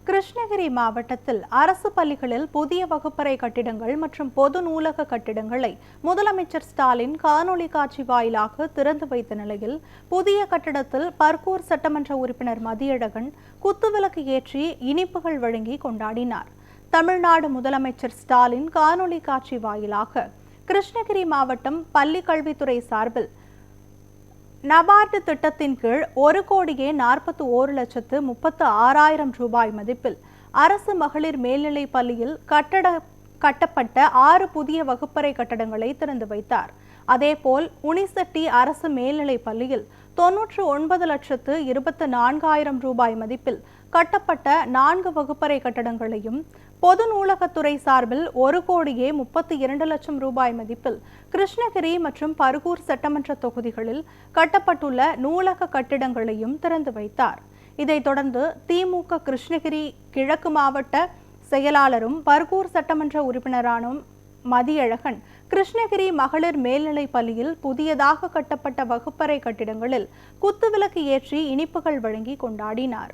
கிருஷ்ணகிரி மாவட்டத்தில் அரசு பள்ளிகளில் புதிய வகுப்பறை கட்டிடங்கள் மற்றும் பொது நூலக கட்டிடங்களை முதலமைச்சர் ஸ்டாலின் காணொலி காட்சி வாயிலாக திறந்து வைத்த நிலையில் புதிய கட்டிடத்தில் பர்கூர் சட்டமன்ற உறுப்பினர் மதியழகன் குத்துவிளக்கு ஏற்றி இனிப்புகள் வழங்கி கொண்டாடினார். தமிழ்நாடு முதலமைச்சர் ஸ்டாலின் காணொலி காட்சி வாயிலாக கிருஷ்ணகிரி மாவட்டம் பள்ளி கல்வித்துறை சார்பில் நபார்டு திட்டத்தின் கீழ் 1,41,36,000 ரூபாய் மதிப்பில் அரசு மகளிர் மேல்நிலைப் பள்ளியில் கட்டப்பட்ட 6 புதிய வகுப்பறை கட்டடங்களை திறந்து வைத்தார். அதேபோல் உனிசெட்டி அரசு மேல்நிலைப் பள்ளியில் 99,24,000 ரூபாய் மதிப்பில் கட்டப்பட்ட 4 வகுப்பறை கட்டடங்களையும், பொது நூலகத்துறை சார்பில் 1,32,00,000 ரூபாய் மதிப்பில் கிருஷ்ணகிரி மற்றும் பர்கூர் சட்டமன்ற தொகுதிகளில் கட்டப்பட்டுள்ள நூலக கட்டிடங்களையும் திறந்து வைத்தார். இதைத் தொடர்ந்து திமுக கிருஷ்ணகிரி கிழக்கு மாவட்ட செயலாளரும் பர்கூர் சட்டமன்ற உறுப்பினரான மதியழகன் கிருஷ்ணகிரி மகளிர் மேல்நிலைப் பள்ளியில் புதியதாக கட்டப்பட்ட வகுப்பறை கட்டிடங்களில் குத்துவிளக்கு ஏற்றி இனிப்புகள் வழங்கி கொண்டாடினார்.